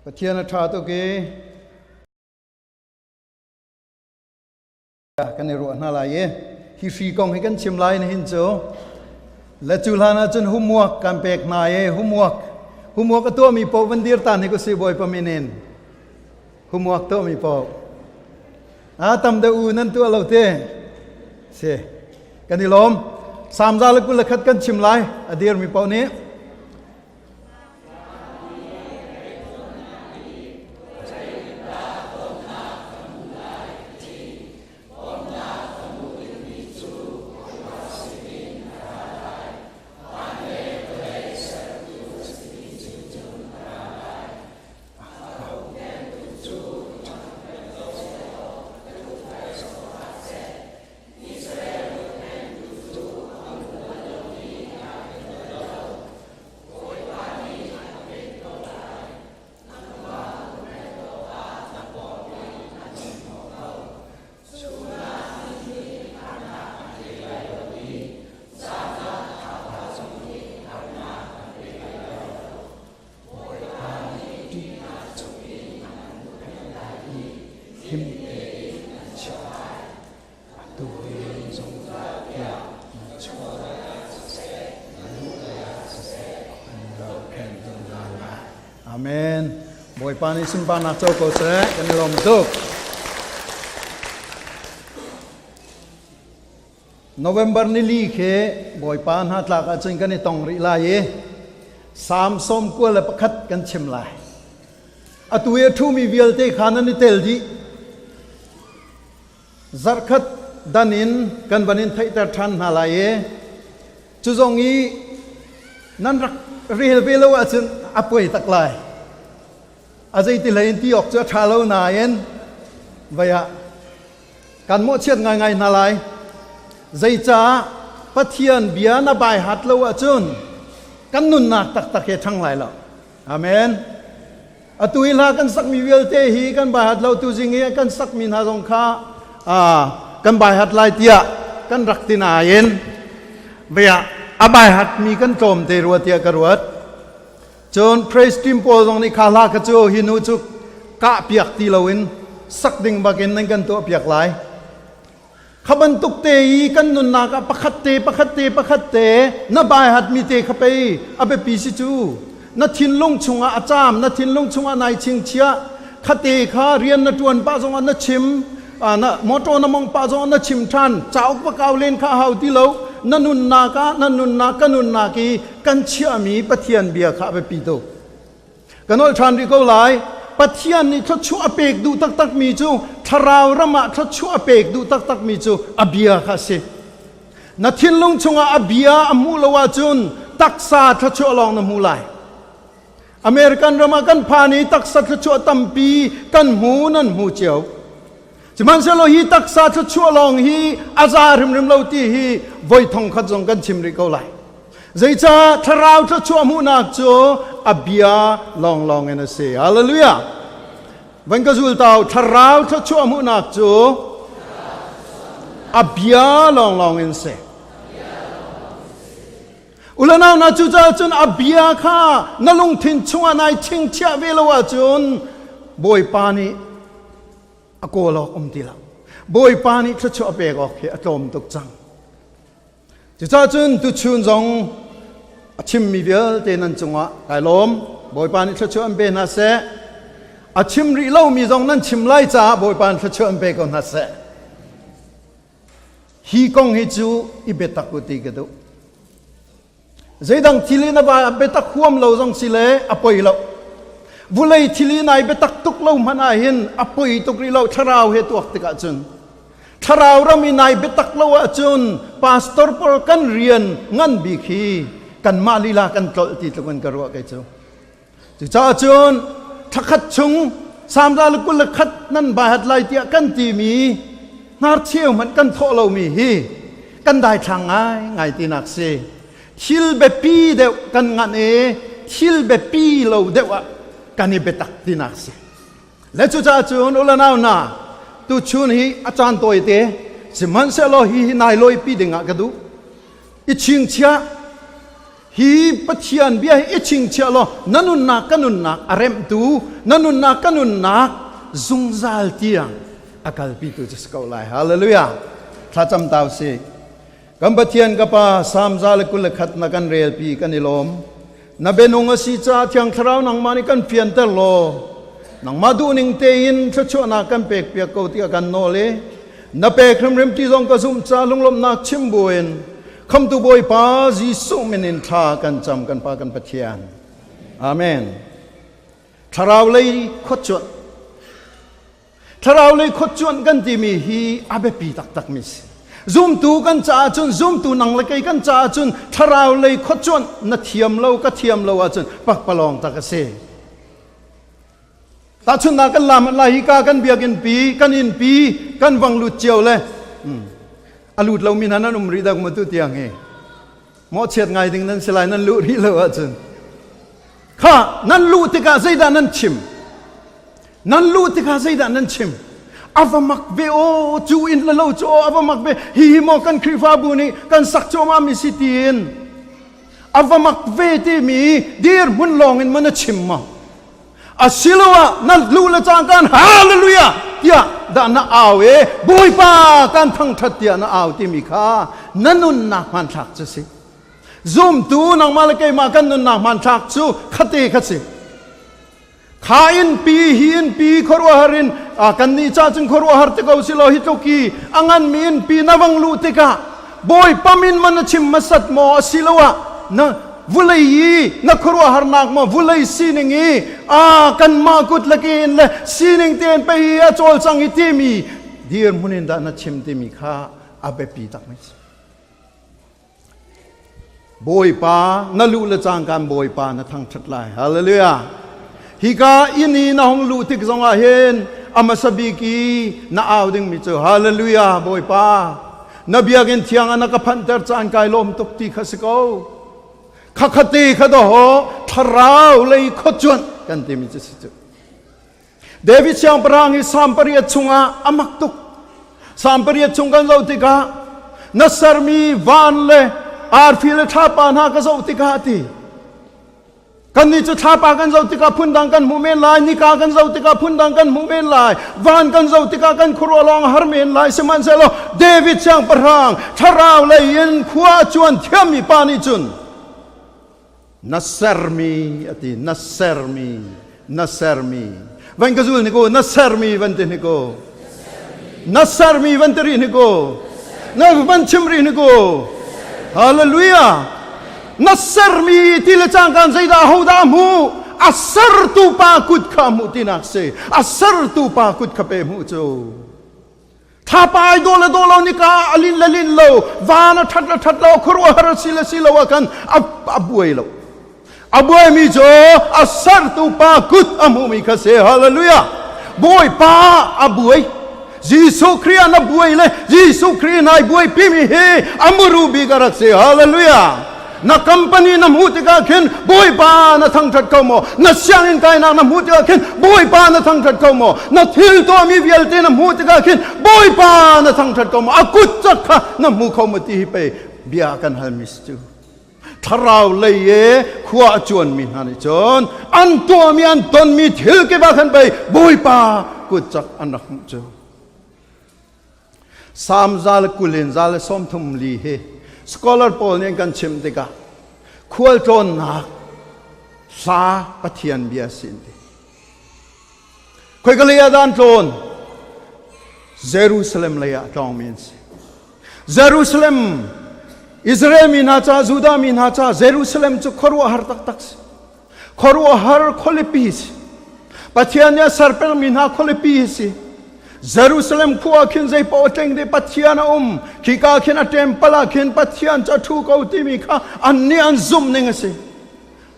ปะเทียนทาตุกีกันในรัวน่าลายฮิฟีกองให้กันชิมลายในหินโจและจุลานาจนหุมวกกันเปกนายหุมวกก็ตัวมีปอวันเดียร์ตันให้ก็เสียบ่อยประเมินหุมวกตัวมีปอตำเดอูนั่นตัวเราเต้เสียกันนี่ลมสามจาลกุลขัดกันชิมลายอดีร์มีปอนี้อาเมนบอยปานิสิมปานาโจโกเซกันลมตุกโนเวมเบอร์นิลีเคบอยปานฮัตลากอาจารย์กันในตองริลายสามสมกัวและประคัดกันเชมลายอตุเอทูมีเวลเตขานันนิเตลดีจักขัดดันินกันบันินไทยตาทันฮาลายจุจงอีนั่นรักเรียลเวลอาจารย์อป่วยตักลายอาจจะติเลยที่ออกจะชาเลวนายนไว้การโมเชียดง่ายๆนาลายใจจ้าปะเทียนเบียนบายหัดเลวจุนกันนุนนักตักทั้งหลายแล้วอาเมนอตุยลากันสักมีเวลเตหีกันบายหัดเราตุจิงเอกันสักมีนาสงข้ากันบายหัดลายเตียกันรักตินายนไว้อบายหัดมีกันโจมเตรัวเตียกรวดจนเพรสติมโพตรงนี้ข้าลากระโจหินุจุกกะเปียกตีลวินสักดิ่งบักเอ็นนั่งกันตัวเปียกลายขบันตุกเตยกันนุนนากะประคัตเตนบายหัดมีเตขไปอเบปีสิจูนัทินลงชงอาจามนัทินลงชงนายชิงเชียขเตขาเรียนนจวนป้าจงอันนชิมนะมอโตนมองป้าจงอันนชิมทันเจ้าปะกาวเลนข้าเฮาที่เรานันุนนากีกันเชื่อมีปะเทียนเบียข้าไปปีโตกันอลทรานดิโกไลปะเทียนนี่ทัชชัวเปกดูตักมีจูทราวรมะทัชชัวเปกดูตักมีจูอเบียข้าเสนัทินลงชงอเบียอมูลวาจุนตักษาทัชชัวลองนมูไลอเมริกันรมากันพานีตักษาทัชชัวตัมปีกันหูนั่นหูเจียวจมันเสโลฮีตักษาทัชชัวลองฮีอาซาริมเลาตีฮีไว้ทองขัดจงกันชิมริโกไลใจจ้าทราวทัชชัวมูนักโจอเบียลองเอ็นเซ่ฮาเลลูยาวันก็จุลตาวทราวทัชชัวมูนักโจอเบียลองเอ็นเซ่อุลานาวนาจูจ้าจนอเบียข้านลุงทินชัวนายชิงเชียเวลวาจุนบอยปานีอโกลอกตีละบอยปานีทัชชัวเปกออกเหอตอมตุกจังจุจ้าจุนตุชุนจงชิมมีเวลเตนันจงวะไก่ลมบอยปานีทัชชัวอันเปนัสเซชิมริเล่ามีจงนั้นชิมไล่จ้าบอยปานีทัชชัวอันเปก่อนนัสเซฮีกงฮิจูอิเบตักกุติกดูใจดังทิลีนบายเบตักขวมเราจงสิเลอปอยเราบุเลยทิลีนายเบตักตุกเรามันอาหินอปอยตุกริเราทราวเหตุวักติกาจุนทราวเรามีนายเบตักเราจุนพาสตอร์ปอลกันเรียนงั้นบิคีกันมาลีลากันกลติตะกันกรัวกันจูจ้าจุนทักขัดชุงสามดาลกุลขัดนั่นบาหัดไลเตียกันตีมีนาเที่ยวมันกันโทเรามีฮีกันได้ทางไงตีนักเซทิลเบปีเดวกันงานทิลเบปีเราเดวกันนี่เบตักตีนักเซและจ้าจุนอุลานาวนาตุชุนฮีอาจารย์ตัวเตสิมันเสลอฮีนายลอยปีดึงกระดูอิชิงเชีย ฮีปัจเจียนเบียอิชิงเชลโนันุนนักกันุนนักอารมตูนันุนนักกันุนนักซุงซาลเตียงอากาศปีตุจะสกาวไลฮาเลลูยาถ้าจำตาวสิกัมปะเทียนกับปาสามซาลกุลขัดนักันเรียลปีกันนิลมนับเป็นองค์สิจ้าที่ยังทราวนังมานิกันเพียนเตโลนังมาดูนิงเตยินชดชนักกันเปกเปียกเกาตีกันโนเลนับเปกริมที่ทรงกระซุมจ้าลุงลมนักชิมบุญคำตุบอยป้าจีสุมินินทากันจำกันปากันปะเทียนอาเมนทราวเลยขดจวนทราวเลยขดจวนกันที่มีฮีอาเบปีตักมิสซุ่มตูกันจ้าจนซุ่มตูนังละไกกันจ้าจนทราวเลยขดจวนนัดเทียมเราก็เทียมเราจนปักปลองตะกเสตาชุนนักกันลามันลาฮิกากันเบียกันปีกันอินปีกันวังลุดเจียวเลยอลุดเรามีนั้นรีดักมาตุเตียงเองหมอเชียดไงถึงนั้นสลายนั้นลุรีเลวจนข้านั้นลุติกาใจดานั้นชิมนั้นลุติกาใจดานั้นชิมอาฟมักเบโอจูอินละโลโจอาฟมักเบฮีโมกันคริฟาบุนีกันสักโจมามิสิตีนอาฟมักเวที่มีเดียร์มุนลองอินมันชิมมาอาศิลวะนั่นลูละจางกันฮาเลลูยาเตียดานาเอาบุยป้ากันทั้งทัดเตียนาเอาที่มีค่านั่นนุนนักมันทักจะสิซุ่มตูนังมาเลกมากันนุนนักมันทักจูขัดเตขัดสิข้าอินปีฮีอินปีขรัวหารินกันนี่จ้าจึงขรัวหาร์ตะกาวสิโลหิตโกีอังันมีอินปีนาวังลูติกาบุยป้ามินมันชิมมาสัตโมอาศิลวะนะวุลัยนักครัวหารนักมาวุลัยซีนิงีกันมากุดละกินเลยซีนิงเตียนไปโจลสังอิติมีเดียร์มุนินดานัชิมติมีข้าอาเบปีตักไม่บอยป้านั่นลูละจางการบอยป้านั่นทั้งชัดลายฮาเลลูยาฮิกาอินีน่าหงลูติกซองอาเฮนอามาสบิกีน่าเอาดึงมิเจอฮาเลลูยาบอยป้านบียกินเทียงนักพันเตอร์จานกายลมตุกตีขัสกาวข้าคติข้าดอทราวเลยขดจวนกันเต็มจิตสิเดวิดเชียงปรางอิสามปริยชุงอามักตุกสามปริยชุงกันเราติกานัสรมีวานเลอาร์ฟิลท่าปานากันเราติกาตีกันนี่จะท่าปากันเราติกาพุ่นดังกันมุเมนลายนิกากันเราติกาพุ่นดังกันมุเมนลายวานกันเราติกากันครัวลองฮาร์เมนลายสมันเซโลเดวิดเชียงปรางทราวเลยยินขวาจวนเทียมมีปานิจุนนัสเซอร์มีอตินัสเซอร์มีวันกระสุนนิโก้นัสเซอร์มีวันเตนิโก้นัสเซอร์มีวันเตรีนิโก้นักวันชิมรีนิโก้ฮาเลลูยานัสเซอร์มีที่ละจางกันใจดาหูดามูอัสเซอร์ตูปากุดขามุตินักเซอัสเซอร์ตูปากุดขเปมุโจถ้าไปโดนเรานิกาลินโลวานทัดเราครัวหาร์สิลวกันอับวยเราอับวยมิโจอัสซาร์ตูปากุดอามุมิคาเซฮาเลลูยาบวยป้าอับวยยิสุครีนับวยเลยยิสุครีนายบวยพิมิเฮอามุรูบิการักเซฮาเลลูยานักคัมปานีนำหูติกาเข็นบวยป้านัทั้งทัดเข้ามานักเชียงอินไกนักนำหูติกาเข็นบวยป้านัทั้งทัดเข้ามานักทิลตัวมีเวลเตนำหูติกาเข็นบวยป้านัทั้งทัดเข้ามาอากุจักขะนำหูเข้ามาตีไปเบียกันฮัลมิสจูทราวเลยขวาจวนมีฮันจนอันตัวมีอันตนมีทิลเก็บกันไปบวยป้ากุจักอันนักจูสามซาลกุลินซาลสมทุมลีเฮสกอลเลอร์พอลเนี่ยกันชิมติกาควรจนนักสาปะเทียนเบียสินดีคุยกันเลยด้านโจนเยรูซาเล็มเลยอะจองมินส์เยรูซาเล็มอิสราเอลมีนาจาจูดามีนาจาเยรูซาเล็มจุขรัวหาร์ตักส์ขรัวหาร์คอลิปีสปะเทียนเนี่ยสารเปลมีนาคอลิปีสเยรูซาเล็มขัวขินใจปอเจงเดปัทยานาขีกาขินอัตเทมปลาขินปัทยานจะถูกเอาที่มีข้าอันนี้อันซุ่มนึงสิ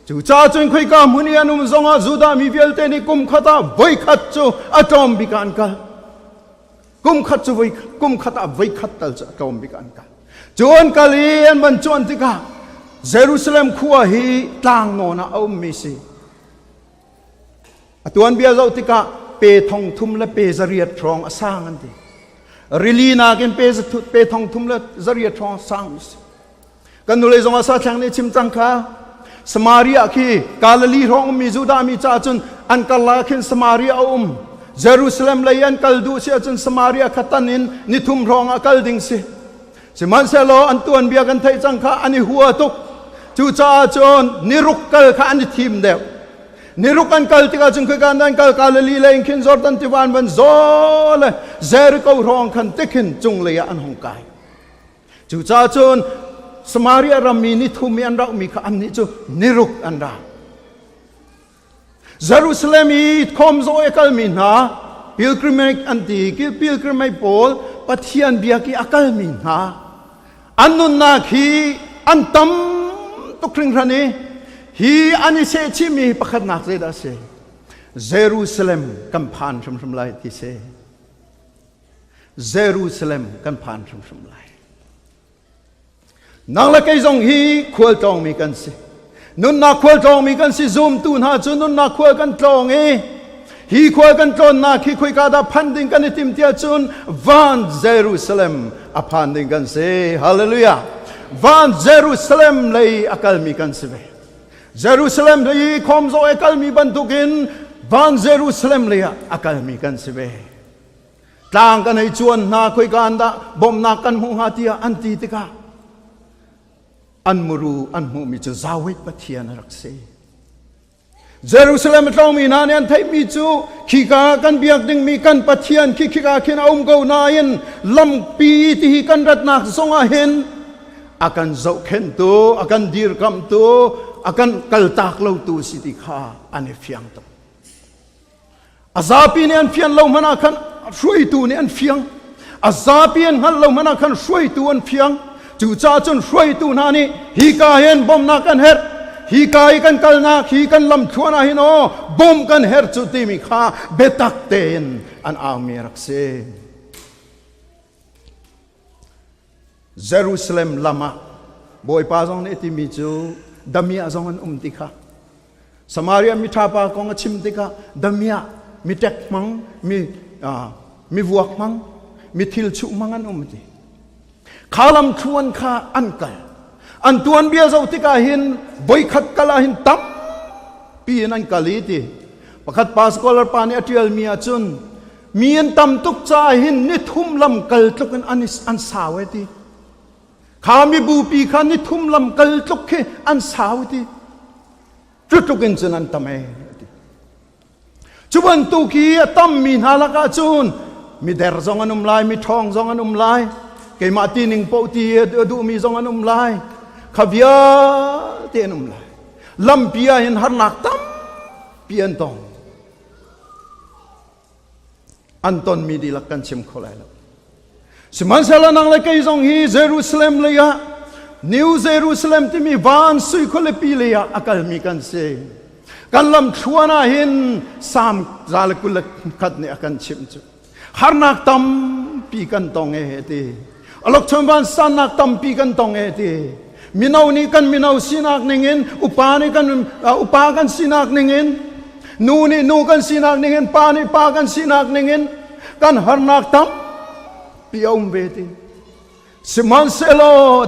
จู่จ้าจงคุยกับมุนีอันซงอาจูดามีเวลเตนิกุมขัดไว้ขัดจูอัตอมบิการกันกุมขัดจูไว้กุมขัดไว้ขัดตัลจะอัตอมบิการกันจวนกาลีอันมันจวนติกาเยรูซาเล็มขัวฮีต่างโนนาเอามิสิตัวนเบียร์เราติกาเปทองทุ่มและเปจริยทองสร้างกันดีริลีนากินเปทองทุ่มและจริยทองสร้างมิส กันดูเลยจงอาสาช่างนี้ชิมจังค่ะสมารีคีกาลลีร้องมีจูดามีจ่าจนอันกัลลาขินสมารีเยรูซาเล็มเลยอันกัลดูเสียจนสมารีขัดตันินนิทุมร้องอักัลดิงสิสิมันเซโลอันตัวอันเบียกันไทยจังค่ะอันนี้หัวตุกจูจ่าจนนิรุกกัลค่ะอันนี้ทีมเดียวนิรุกันกัลติกาจงคือการดันกัลกาลลีเลยขินจอร์ดันติวันบันโซเลเซริกเอาร้องขันติขินจงเลยอันหงกายจูจ่าจนสมารีรามีนิทุมีอันเรามีข้าอันนี้จูนิรุกอันเราเยรูซาเล็มอีคอมโซเอกัลมินาพิลกริมอันตีกิพิลกริมโพลปัทยันเบียกีอักัลมินาอันนุนนาคีอันตัมตุกริงรันีฮีอันนี้เสชิมีประคัดนักเรดาเซเยรูซาเล็มกัมพันชมไลที่เซเยรูซาเล็มกัมพันชมไลนังละไกจงฮีขวลตองมีกันสินุนนักขวลตองมีกันสิซูมตูนหาจุนุนนักขวลกันตองฮีขวลกันตอนนักฮีคุยกันดาพันดิงกันในทิมเทียจุนวันเยรูซาเล็มอพันดิงกันสิฮาเลลูยาวันเยรูซาเล็มเลยอักลมีกันสิเวเยรูซาเล็มเลยคอมโซอักลมีบรรทุกินวันเยรูซาเล็มเลยอักลมีกันสิเวต่างกันให้จวนนักคุยกันดาบ่มนักกันหูหาเตียอันตีติกาอันมูรูอันมูมิจูซาวิตปะเทียนรักเซเยรูซาเล็มต้องมีนาเนียนไทยมิจูขีกากันเบียกดึงมีกันปะเทียนขีกาเขียนอุ้มเกานายันลำปีที่กันรัตนักทรงอาเห็นอากันเจ้าเข็นตัวอากันดีรกำตัวอากันกัลตากเล่าตัวสิติขาอันเฟียงตัวอาซาปีเนี่ยอันเฟียงเล่ามันอากันช่วยตัวเนี่ยอันเฟียงอาซาปีเนี่ยเล่ามันอากันช่วยตัวอันเฟียงจู่จ้าจนช่วยตัวนานี่ฮีกาเห็นบ่มนักกันเฮดฮีกายกันกัลนักฮีกันลำชวนอาหินโอบ่มกันเฮดจุดที่มีข้าเบตักเตนอันอามีรักเซเยรูซาเล็มลามาบอยปาจงเนติมิจูดามีอาจงอันติค่ะสมารีมิทาปากงชิมติค่ะดามีมิเต็กมังมีวัวมังมีทิลชุมังอันติข้าลำชวนข้าอันกัลอันตัวเบียเจ้าติกาหินบอยขัดกลาหินตั้มปีนันกาลีตีประคัดปาสกอลปานีอติลมีอาจุนมีอันตั้มตุกจ่าหินนิทุมลำกัลตุกันอันสาวตีข้ามีบูปีข้านิทุมลำกัลตุกอันสาวตีจุดตุกินจุนันตั้มจุบันตุกีตั้มมีนาลกาจุนมีเดรจงอันุมลายมีทองจงอันุมลายเกี่ยมาตีหนึ่งปกติดูมีจงอันุมลายขวิยเตียนุมลายลำปียเห็นหานักตั้มเปลี่ยนตองอันตอนมีดีลักกันชิมเขาเลยแล้วสมัยเสลานังเลยก็ยังฮีเยรูซาเล็มเลยอะนิวเยรูซาเล็มที่มีวานสุยคนเลยปีเลยอะอากาศมีกันเสกันลำชวนอาหินสามจาลกุลขัดเนี่ยกันชิมจุหานักตั้มปีกันตองเอตีอลกชมวันสันนักตั้มปีกันตองเอตีมินาวนี่กันมินาวสินักนิงินอุปานี่กันอุปากันสินักนิงินนูนี่นูกันสินักนิงินปานี่ปากันสินักนิงินกันหานักตั้มปีเอาเวทีสมันเซโล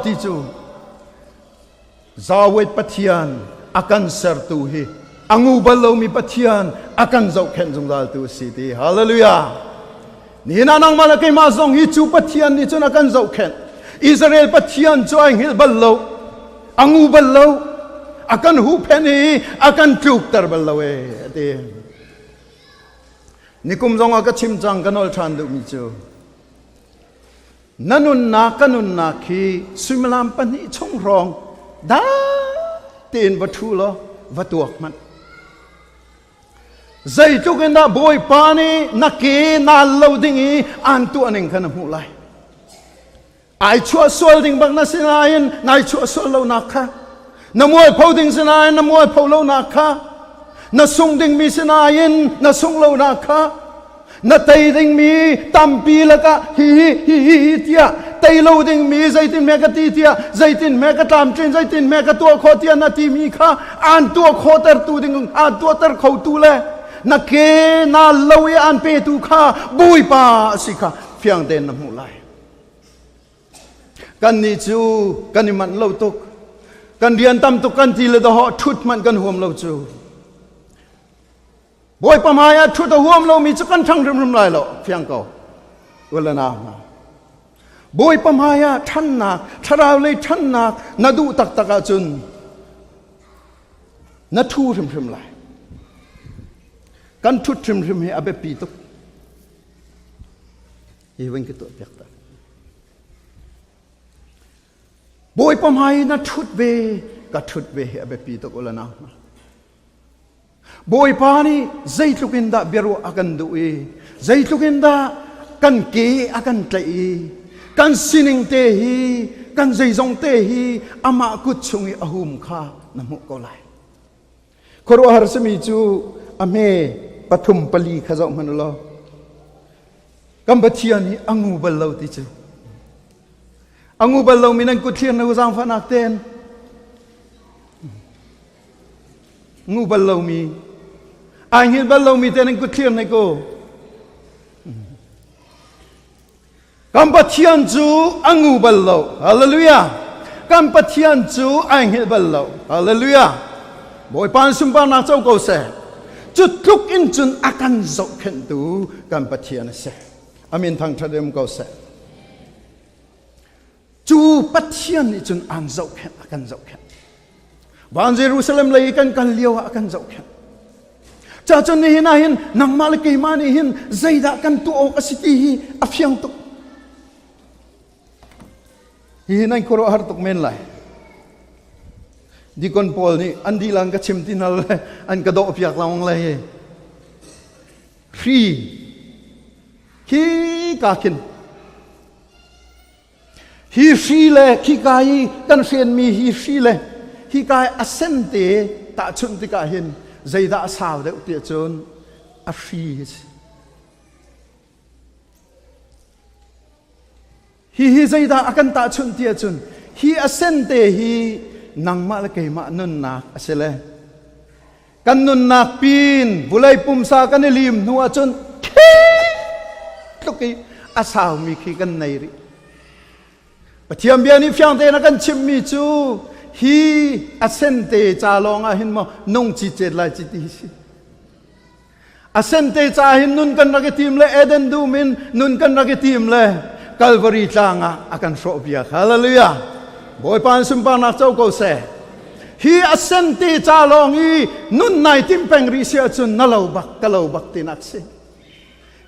ที่จูจาวิตปัทยันอากันเสร์ตูฮีอังูบัลโลมีปัทยันอากันเจ้าเข็นจงดาลตูสิตีฮาเลลูยานี่นานังมาลกัยมาซงฮิจูปัทยันนี่จนอากันเจ้าเข็นอิสราเอลปัทยันจอยฮิลบัลโลอังูบัลโลอากันหูเพนีอากันจุกตร์บัลโลเอตีนี่กุมจงอากันชิมจังกันอลชันดูมิจูนันุนนากันุนนาคีสุมลามปนิชงรองดาเตียนวัตถุล้อวัตถุมันใจจุกันดาบอยปานีนักเกนาลาวดิ้งอันตัวนึงขันหูไลไอชัวสวลดิ้งบักนัสินายินนายชัวสวลลาวนักค่ะนมวยพาวดิ้งสินายินนมวยพาวลาวนักค่ะนสุงดิ้งมีสินายินนสุงลาวนักค่ะนาไตดิ้งมีตัมปีละกะฮีเตียไตโลดิ้งมีใจตินแมกตีเตียใจตินแมกตามเจนใจตินแมกตัวโคเตียนาทีมีข้าอ่านตัวโคเตอร์ตูดิ้งอ่านตัวเตอร์เขาตูเลยนักเกนาลาวอ่านเปตูข้าบุยป้าสิข้าเพียงเดินน้ำหูไหลกันนี่จูกันนี่มันเล่าตุก กันเรียนตำตุกันทีละดอกทุดมันกันห่วมเราจูบอยประมาณทุดห่วมเรามีจุกันทั้งริมๆเลยหรอเพียงก็เวลาหนาบอยประมาณท่านหนักทราวเลยท่านหนักนาดูตักตะกาจุนนาทูริมๆเลยกันทุดริมๆให้อาเบปีตุกอีวันกิตัวเปียกตาบอยประมาณนาทุดเวก็ทุดเวให้อาเบปีตุกเวลาหนาบอยปานี่ใจทุกินดาเบรุอากันดูใจทุกินดากันเกะอากันใจกันสินิงเตหีกันใจจงเตหีอามากุดชงอาหุมข้านมุกอไลครัวหาร์สมีจูอเมปฐุมปลีขจรมันลอกัมพูชีนี่อังูบัลลาวติจูอังูบัลลาวมีนันกุดเทียนในอุจามฟันักเตนงูบัลลาวมีอันนี้บัลลาวมีเตนันกุดเทียนในกูกัมพูชีจูอังูบัลลาวฮาเลลูยากัมพูชีจูอันนี้บัลลาวฮาเลลูยาบอยปานสุมปานาเจ้ากูเสจุดทุกอินจุนอาการจบขึ้นดูกัมพูชีนั่นเสอามินทางทะเลมกูเสจูปัทยานี่จุนอันจบขึ้นอาการจบขึ้นบ้านเยรูซาเล็มเลยกันเลี้ยวอาการจบขึ้นจ้าจนนี่นะเห็นนังมาลกีมานี่เห็นใจด่ากันตัวอกสิทธิอภิยังตุกเห็นนั่นครัวหาตุกเมนไลดีคนพอลนี่อันดีลังก็ชิมตินัลเลยอันกระโดดพิจารณาเลยฟรีฮีกาคินฮีฟรีเลยฮีกายกันเฟียนมีฮีฟรีเลยฮีกายอัศนเตตาชุนติกาเห็นใจด่าสาวเด็กเตียจนอัฟรีฮีใจด่าอากันตาชุนเตียจนฮีอัศนเตฮีนังมาละเกมานุนนักเสเลยกันนุนนักปีนบุไลปุ่มสากันลิมนัวจนทุกทีอาสาวมีขี้กันในริปะเทียมเบียนี่ฟังเตนักกันชิมมีจูฮีอาเซนเตจาลองอาหินมานงจิเจลายจิติสิอาเซนเตจาหินนุนกันรักทีมเลยเอเดนดูมินนุนกันรักทีมเลยกัลวารีจางอากันโฟเบียฮาเลลูยาบอยปานสุมปานักเจ้ากูเสฮีอัศนติจาลองอีนุนนายทิมเป็งริเสียจุนนลาวบักกลาวบักตินักเส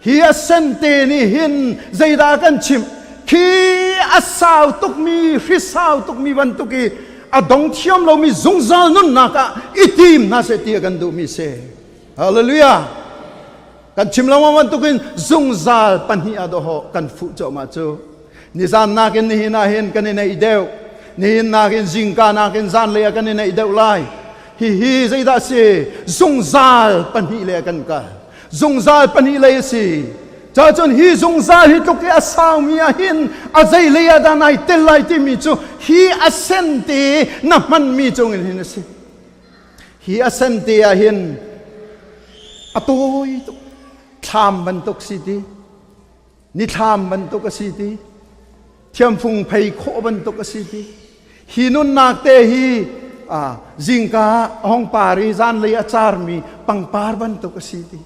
ฮีอัศนตินี่หินใจด่ากันชิมฮีอัสาวตุกมีฟิสาวตุกมีวันตุกีอดงเทียมเรามีจงจานุนนักอิติมน่าเสตีกันดูมีเสฮาเลลูยากันชิมเราวันตุกินจงจาปัญญาดโหกันฟุจมาจูนิจานนักนี่นาเห็นกันในเดียวนี่นักจิงกานักจานเลียกันในเดียวไลฮีใจด่าเสจงจาปัญญาเลียกันกันจงจาปัญญาเลียสิจ้าจนฮีจงจาฮีตุกอาสาวมีอาหินอาใจเลียดานายเตลัยที่มีจูฮีอาเซนเตนับมันมีจงอินสิฮีอาเซนเตอาหินอตัวตุทามบันตุกสิทีนิทามบันตุกสิทีเทียมฟุงไพโคบันตุกสิทีฮีนุนนักเตฮีจิงกาห้องปาริจานเลียจาร์มีปังปาร์บันตุกสิที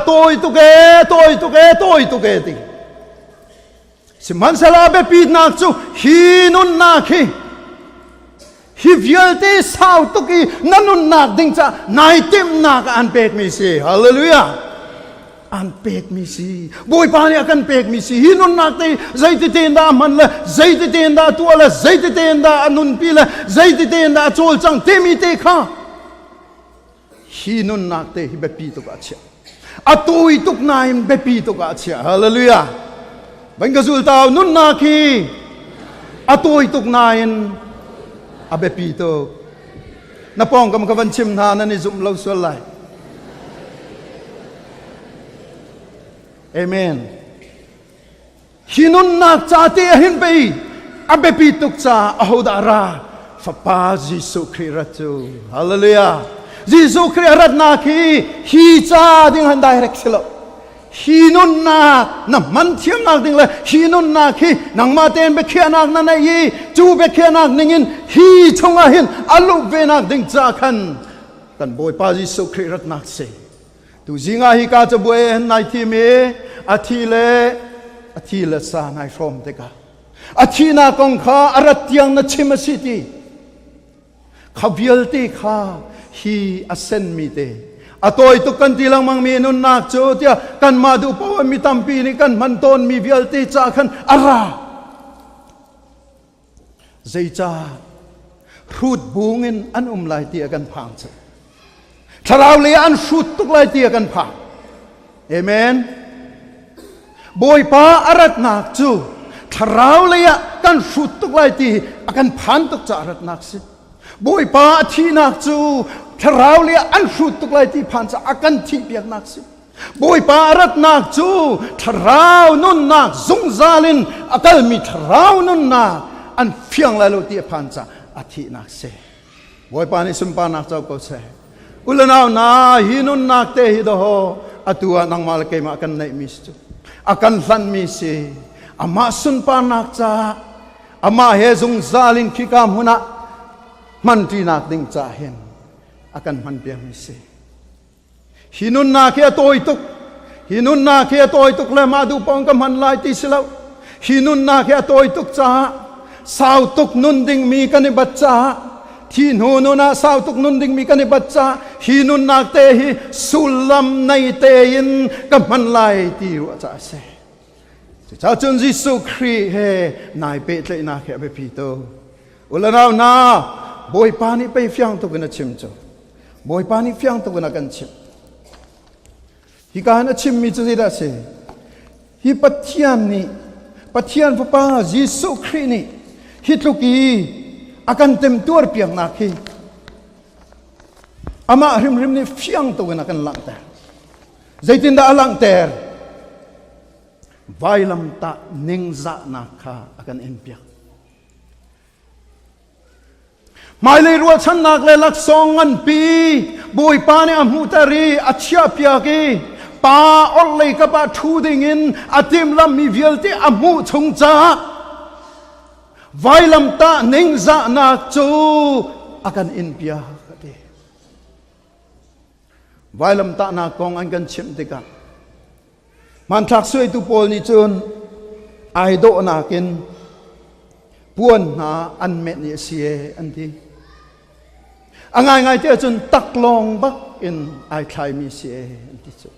ตัวตุเกติสิมันสลาเบปีนักจูฮีนุนนักฮีวิลเตสาวตุกีนันนุนนักดิ้งจ้านายติมนักอันเป็กมิซีฮาเลลูยาอันเป็กมิซีบอยปานี่อากันเป็กมิซีฮีนุนนักเตใจติเตนดามันละใจติเตนดาตัวละใจติเตนดาอนุนปีละใจติเตนดาโจลจังเตมีเตข้าฮีนุนนักเตฮีเบปีตุกาเชอตุยตุกนายเบปีตุกาเชียฮาเลลูยาบังกะสุลตาวนุนนาคีอตุยตุกนายอเบปีตุนับปองกำกันชิมทานันนิจุมเราสวลไลเอเมนฮินุนนักจ่าเตียหินไปอเบปีตุกจ่าอโหดาราฟะปาจิสุคริรัตุฮาเลลูยาจิสุคริรัตนาคีฮีจ้าดิ้งหันไดเรกสโล ฮีนุนนาน้ำมันเทียมนักดิ่งเลยฮีนุนนาคีนังมาเตนเบเคียนักนั่นไอ้จูเบเคียนักนิ่งฮีชงอาหินอลุเวนักดิ่งจากขันกันบอยปาจิสุคริรัตนักเสตูจิงาฮิกาจะบวยนายทีเมอาทิเลสานายฟรอมเตกาอาทินากงข้าอารัตยังนัชิมสิตีข้าวิลตีข้าฮีอาเซนมีเตอตัวตุกันทีลังมังมีนุนนักโจเตียกันมาดูปวมีตัมปีนี่กันมันต้นมีวิลตีจากขันอาราใจจ้ารูดบุงินอันลายเตียกันพังเสถ้าเราเลี้ยอันสุดตุกลายเตียกันพังเอเมนบอยป้าอารัตนักจูถ้าเราเลี้ยกันสุดตุกลายตีกันพันตุกจะอารัตนักสิบอยป้าที่นักจูถ้าเราเลี้ยอันสุดตุกลายตีพันจะกันที่เปียกนักสิบอยป้าอารัตนักจูถ้าเรานุนนักซุงซาลินกันมีถ้าเรานุนนักอันเฟียงลายโลตีพันจะอาทินักเสบอยป้านี่สุนปานักเจ้าก็เสอุลนาวนาฮินุนนักเตฮิโดโฮอตัวนังมาลเกมากันในมิสตุอากันสันมิเสอามาสุนปานักจ้าอามาเฮซุงซาลินคิกามหุนะมันที่นักดิ่งจ้าเห็นอากันมันเปียมิเสฮินุนนักเฮตัวอิตุกฮินุนนักเฮตัวอิตุกเลยมาดูปองกับมันลายติสลาวฮินุนนักเฮตัวอิตุกจ้าสาวตุกนุนดิ่งมีกันในบัจจ้าที่โน่นน่ะสาวตุกนุนดิ่งมีกันในบัจจ้าฮินุนนักเตหิสุลัมในเตยินกับมันลายตีรัวจ้าเสเจ้าจนยิสุครีเฮนายเปตเลยนาแค่ไปพีโตอุลนาวนาบอยปานี่ไปฟังตุกันชิมจ้าบอยปานี่ฟังตุกันกันชิมฮิการชิมมีจุดใดเสฮิปัทยานนี่ปัทยานพระปายิสุครีนี่ฮิตุกีakan temtur piang nakhi ama rim ni fiang to gan akan lang ter zaitin da alang ter vailam ta ningza nakha akan enpiak mai le rual chan nak le lak song an pi boi pa ne amu tari achia pia ki pa ol le ka pa thu ding in atim lam mi vielti amu chung cha vailam ta ningza nak chu akan inpia kate vailam ta na kong an kan chim tika man thak sui tu pol ni chun ai do na kin puan na an met ni sie an ti angai ngai te chun tak long bak in ai khai mi sie an ti chu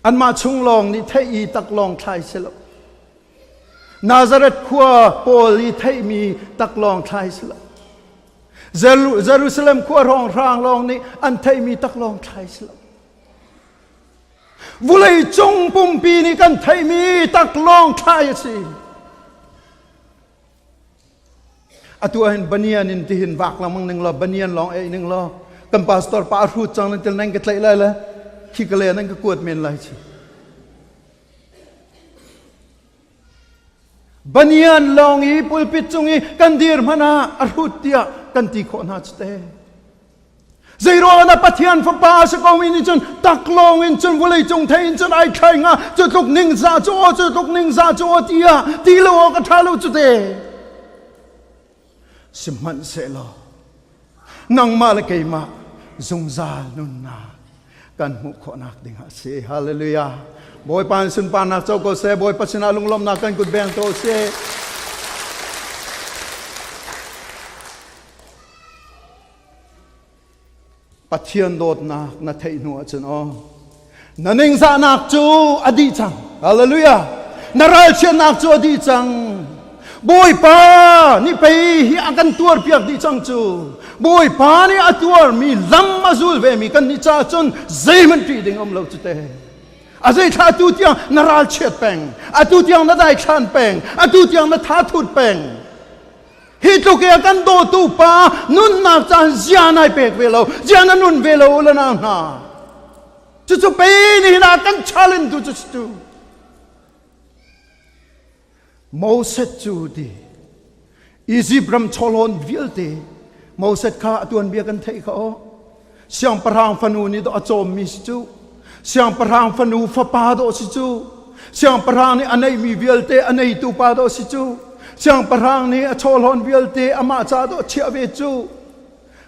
an ma chung long ni thei i tak long khai selo Nazareth khua poli thei mi tak long thai sila Jerusalem khua rong rang long ni an thei mi tak long thai sila Vulai chung pum pi ni kan thei mi tak long thai si Atuahin banian in tihin vak lamang ning lo banian long e ning lo kan pastor pa ru chang ning tel nang ke tlai lai la khi ka le nang ka kuat men lai chi Banian longi pulpit chungi kandir mana arhutia kanti khona chte Zairo na pathian fa pa sa kawin chun taklong in chun vulai chung thein chun ai khai nga chu tuk ning za cho tia ti lo ka thalo chute simman se lo nang mal kai ma zungza nun na kan mu khona ding ha se hallelujah Boy pan sun pan nak chau ko se boy pasina lunglom na kan kut beng to se pathian dot na thei nu achun o naning sa nak chu adi chang hallelujah naral chen nak chu adi chang boy pa ni pe hi akan tuar piak di chang chu boy pa ni atuar mi lam azul ve mi kan ni cha chun zeiman ti ding om lo chu te Azai tha tu tiang naral chet peng atu tiang na dai khan peng atu tiang na tha thut peng hi tu ke kan do tu pa nun na chan zianai pek velo ziana nun velo la na na chu pe ni na kan challenge tu chu Moses chu di Egypt ram cholon vilte Moses kha atuan bia kan thei kha siang parang fanu ni do achom mi si chu siang parang fanu fa pa do si chu siang parang ni anei mi vialte anei tu pa do si chu siang parang ni acholhon vialte ama cha do chia ve chu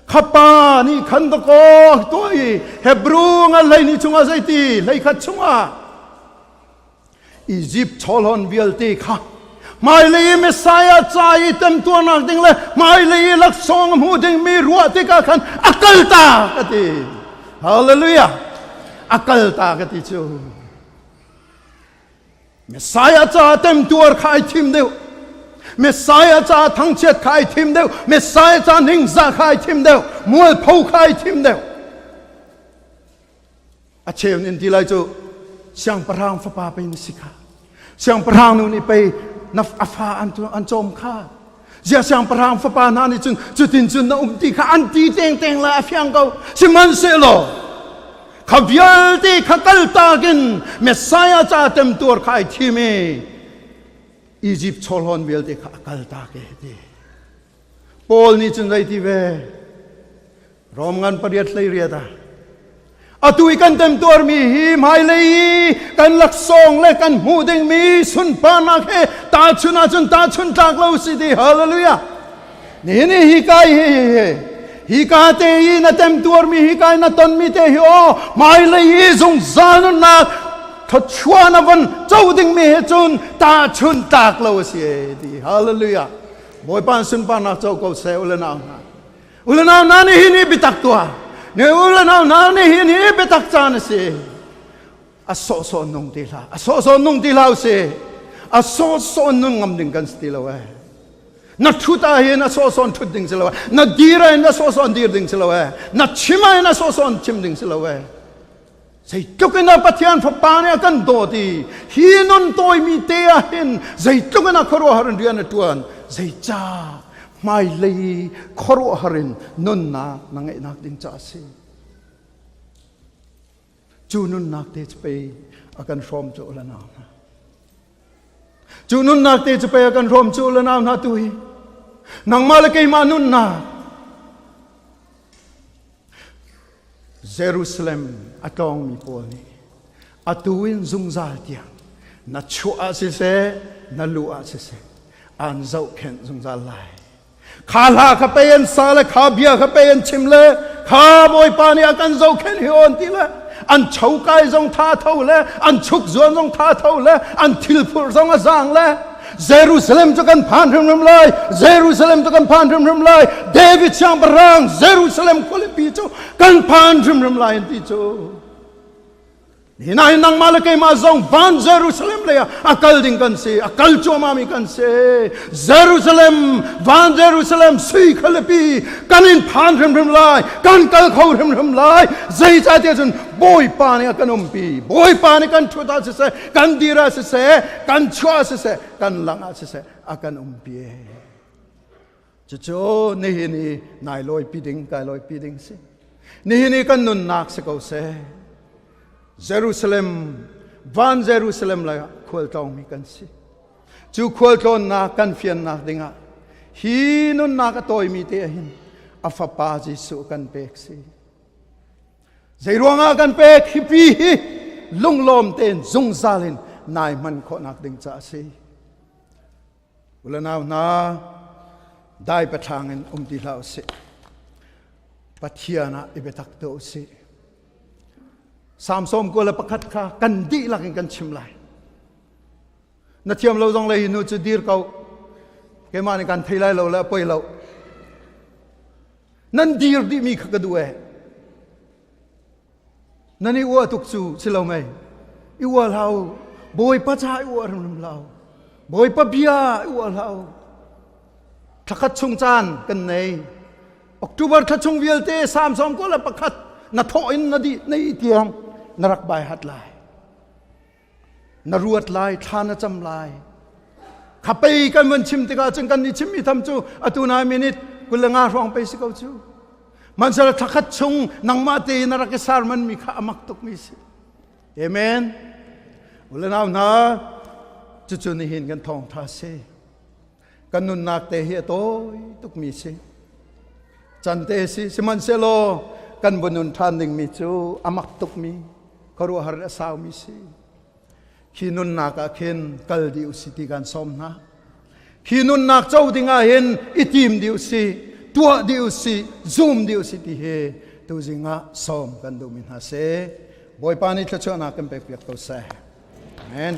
khapa ni khan do ko toi hebru nga lai ni chunga zai ti lai khat chunga Egypt cholhon vialte kha mai lei Messiah chai tem tu nak ding le mai lei lak song mu ding mi ruwa te ka khan akal ta ka ti hallelujah akal ta ka ti chu Messiah cha tem tuar khai thim deu Messiah cha thang chet khai thim deu Messiah cha ning za khai thim deu mual phau khai thim deu a cheu nin ti lai chu siang parang fa pa pe ni sikha siang parang nu ni pe naf afa an chom kha zia siang parang fa pa na ni chun chutin chun na ti kha an ti teng teng la fyang ko siman se lo khavyal ti khakal ta gin Messiah cha tem tur khai thime Egypt cholhon vel te khakal ta ke ti Paul ni chun dai ti ve rom ngan pariat lei ria ta atui kan tem tur mi hi mai lei kan lak song le kan hu ding mi sun pa na khe ta chun tak lo si di hallelujah ni hi kai hi ka te hi na tem tur mi hi kai na ton mi te hi o mai lei zung zan na tho chua na van chau ding mi he chun ta chun tak lo si di hallelujah moi pan sun pa na chau ko se ulana na ni hi ni bitak tua ne ulana na ni hi ni bitak chan se a so nong ti la a so nong ti lao se a so nong ngam ding kan sti lo wa na thuta hi na so thut ding se lo wa na dira na so dir ding se lo wa na chima na so chim ding se lo wa sei tukena pathian fa pa ne kan do ti hi non toi mi te a hin sei tukena khoro harin rian tuan sei cha mai lei khoro harin non na nangai nak ding cha se chu nun nak te pe akan from cho la na chu nun nak te pe akan from cho la na tui nang malakai ma nun na Jerusalem atong mi Paul ni atuin zungzal tiang na chua se se na lua se se an zau khen zungzal lai khala kha pen sala kha bia kha pen chimle kha boy pa ni akan zau khen hi on ti le an chau kai zong tha thau le an chuk zuan zong tha thau le an thil phur zong a zang le Jerusalem cho kan phan rum lai Jerusalem cho kan phan rum lai David chang barang Jerusalem khole pi cho kan phan rum lai ti cho ni nai nang malakai ma zong van Jerusalem le akal ding kan se akal cho ma mi kan se Jerusalem van Jerusalem sui khole pi kan in phan rum lai kan kal khau rum lai zai cha te chun boy pa ni kan pi boy pa ni kan thuta se kan dira se kan chua se kan langa se akan pi cho ni nai loi pi ding kai loi pi ding se ni kan nun nak se ko se Jerusalem van Jerusalem la khol tong mi kan si chu khol ton na kan fian na dinga hi nun na ka toy mi te hin afa pa Jesu kan pek si Zairuanga kan pek hi pi hi lunglom ten zung zalin nai man kho nak ding cha si ulanaw na dai pathangin ti lau se pathiana ibetak to si Samsom ko la pakhat kha kan di lakin kan chim lai na thiam lo jong lai nu chu dir kau ke mani kan thailai lo la poi lo nan dir di mi kha ka duwe nani wa tuk chu silo mai I wa lau boy pa cha I wa rum lau boy pa bia I wa lau thakhat chung chan kan nei October thachung vialte Samsom ko la pakhat na thoin na di nei tiang narak bai hat lai na ruat lai thana cham lai khapai kan man chim tika chung kan ni chim mi tham chu atuna minute kulanga rong pe si ko chu mansala thakhat chung nangma te narak sar man mi kha amak tok mi si amen ulana na chu chu ni hin kan thong tha se kan nun nak te hi to tuk mi si chan te si siman se lo กันบนุนทานดิงมีจูอามักตุกมีกรัวหาร์สาวมีสิขีนุนนักเข็นกัลดิวสิติกันสมนะขีนุนนักเจ้าดิงาเห็นอิทีมดิวสิตัวดิวสิซูมดิวสิติเฮตัวจิงาสมกันดูมินฮาเซบอยปานิทละชนะกันไปเปียกตัวเสอาเมน